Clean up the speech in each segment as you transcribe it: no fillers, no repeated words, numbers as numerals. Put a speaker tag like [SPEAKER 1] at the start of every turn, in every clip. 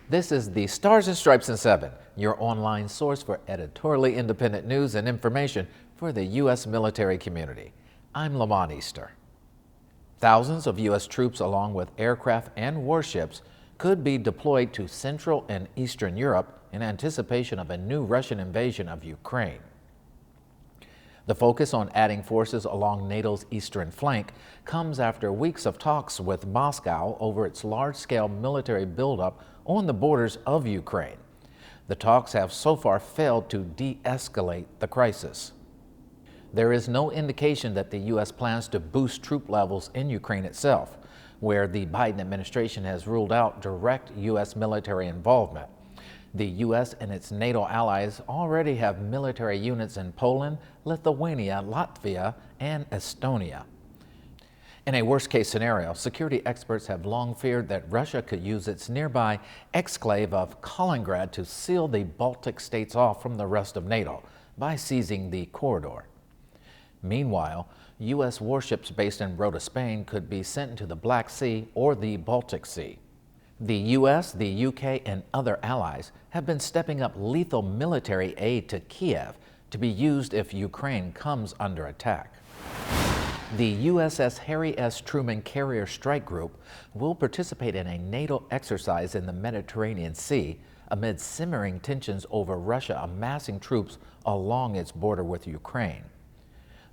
[SPEAKER 1] This is the Stars and Stripes in 7, your online source for editorially independent news and information for the U.S. military community. I'm Lamont Easter. Thousands of U.S. troops, along with aircraft and warships, could be deployed to Central and Eastern Europe in anticipation of a new Russian invasion of Ukraine. The focus on adding forces along NATO's eastern flank comes after weeks of talks with Moscow over its large-scale military buildup on the borders of Ukraine. The talks have so far failed to de-escalate the crisis. There is no indication that the U.S. plans to boost troop levels in Ukraine itself, where the Biden administration has ruled out direct U.S. military involvement. The U.S. and its NATO allies already have military units in Poland, Lithuania, Latvia, and Estonia. In a worst-case scenario, security experts have long feared that Russia could use its nearby exclave of Kaliningrad to seal the Baltic states off from the rest of NATO by seizing the corridor. Meanwhile, U.S. warships based in Rota, Spain could be sent into the Black Sea or the Baltic Sea. The U.S., the U.K., and other allies have been stepping up lethal military aid to Kiev to be used if Ukraine comes under attack. The USS Harry S. Truman Carrier Strike Group will participate in a NATO exercise in the Mediterranean Sea amid simmering tensions over Russia amassing troops along its border with Ukraine.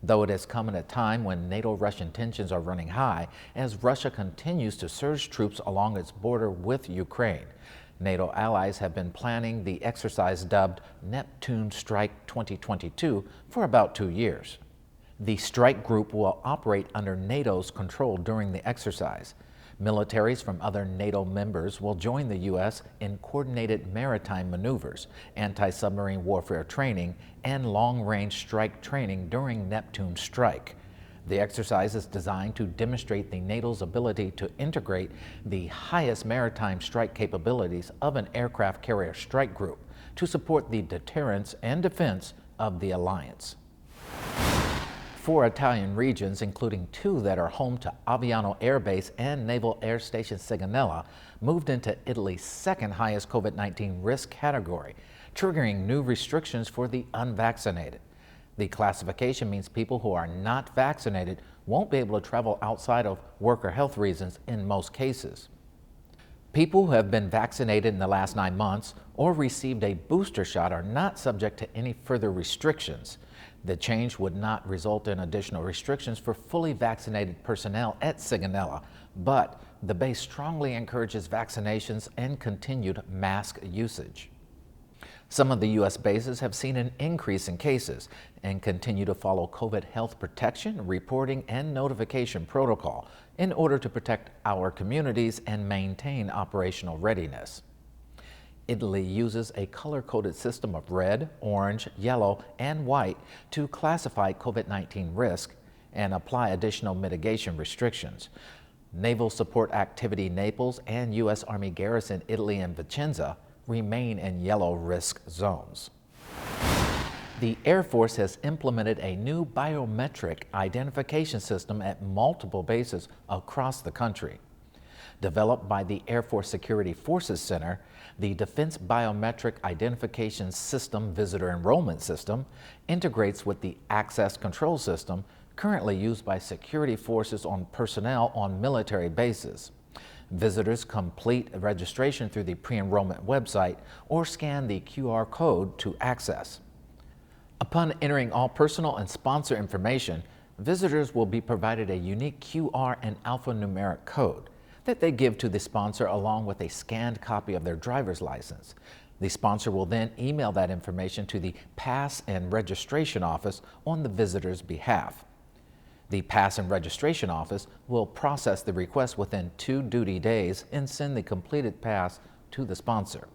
[SPEAKER 1] Though it has come at a time when NATO-Russian tensions are running high as Russia continues to surge troops along its border with Ukraine, NATO allies have been planning the exercise dubbed Neptune Strike 2022 for about 2 years. The strike group will operate under NATO's control during the exercise. Militaries from other NATO members will join the U.S. in coordinated maritime maneuvers, anti-submarine warfare training, and long-range strike training during Neptune Strike. The exercise is designed to demonstrate the NATO's ability to integrate the highest maritime strike capabilities of an aircraft carrier strike group to support the deterrence and defense of the alliance. 4 Italian regions, including 2 that are home to Aviano Air Base and Naval Air Station Sigonella, moved into Italy's second highest COVID-19 risk category, triggering new restrictions for the unvaccinated. The classification means people who are not vaccinated won't be able to travel outside of work or health reasons in most cases. People who have been vaccinated in the last 9 months or received a booster shot are not subject to any further restrictions. The change would not result in additional restrictions for fully vaccinated personnel at Sigonella, but the base strongly encourages vaccinations and continued mask usage. Some of the U.S. bases have seen an increase in cases and continue to follow COVID health protection, reporting, and notification protocol in order to protect our communities and maintain operational readiness. Italy uses a color-coded system of red, orange, yellow, and white to classify COVID-19 risk and apply additional mitigation restrictions. Naval Support Activity Naples and U.S. Army Garrison Italy and Vicenza remain in yellow risk zones. The Air Force has implemented a new biometric identification system at multiple bases across the country. Developed by the Air Force Security Forces Center, the Defense Biometric Identification System Visitor Enrollment System integrates with the Access Control System currently used by security forces on personnel on military bases. Visitors complete registration through the pre-enrollment website or scan the QR code to access. Upon entering all personal and sponsor information, visitors will be provided a unique QR and alphanumeric code that they give to the sponsor along with a scanned copy of their driver's license. The sponsor will then email that information to the Pass and Registration Office on the visitor's behalf. The Pass and Registration Office will process the request within 2 duty days and send the completed pass to the sponsor.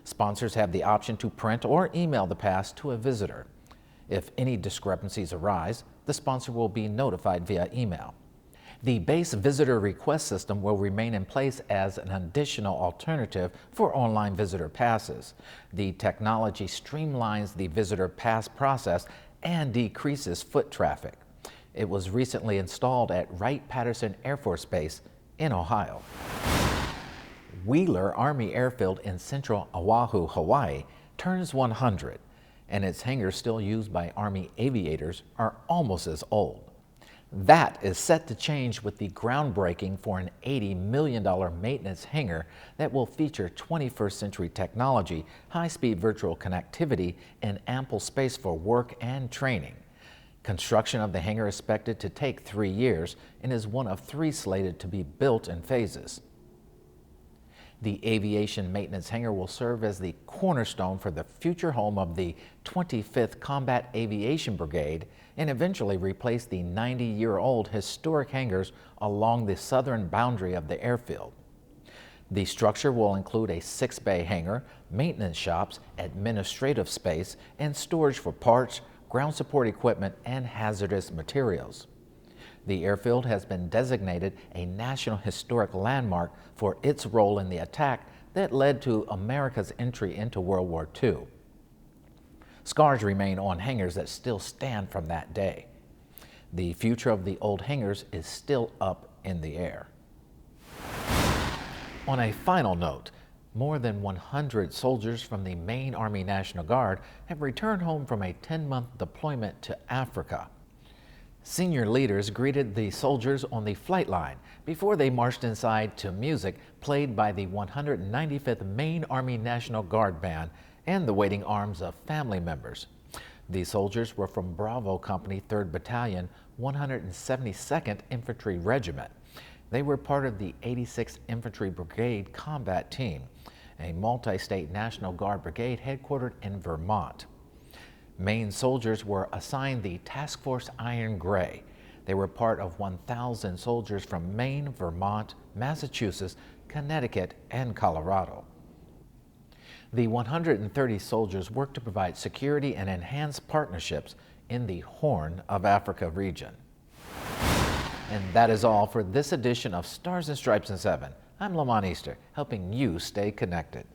[SPEAKER 1] Sponsors have the option to print or email the pass to a visitor. If any discrepancies arise, the sponsor will be notified via email. The base visitor request system will remain in place as an additional alternative for online visitor passes. The technology streamlines the visitor pass process and decreases foot traffic. It was recently installed at Wright-Patterson Air Force Base in Ohio. Wheeler Army Airfield in central Oahu, Hawaii, turns 100, and its hangars still used by Army aviators are almost as old. That is set to change with the groundbreaking for an $80 million maintenance hangar that will feature 21st century technology, high-speed virtual connectivity, and ample space for work and training. Construction of the hangar is expected to take 3 years and is one of 3 slated to be built in phases. The aviation maintenance hangar will serve as the cornerstone for the future home of the 25th Combat Aviation Brigade and eventually replace the 90-year-old historic hangars along the southern boundary of the airfield. The structure will include a 6-bay hangar, maintenance shops, administrative space, and storage for parts, ground support equipment, and hazardous materials. The airfield has been designated a National Historic Landmark for its role in the attack that led to America's entry into World War II. Scars remain on hangars that still stand from that day. The future of the old hangars is still up in the air. On a final note, more than 100 soldiers from the Maine Army National Guard have returned home from a 10-month deployment to Africa. Senior leaders greeted the soldiers on the flight line before they marched inside to music played by the 195th Maine Army National Guard Band and the waiting arms of family members. The soldiers were from Bravo Company 3rd Battalion, 172nd Infantry Regiment. They were part of the 86th Infantry Brigade Combat Team, a multi-state National Guard brigade headquartered in Vermont. Maine soldiers were assigned the Task Force Iron Gray. They were part of 1,000 soldiers from Maine, Vermont, Massachusetts, Connecticut, and Colorado. The 130 soldiers worked to provide security and enhance partnerships in the Horn of Africa region. And that is all for this edition of Stars and Stripes in 7. I'm Lamont Easter, helping you stay connected.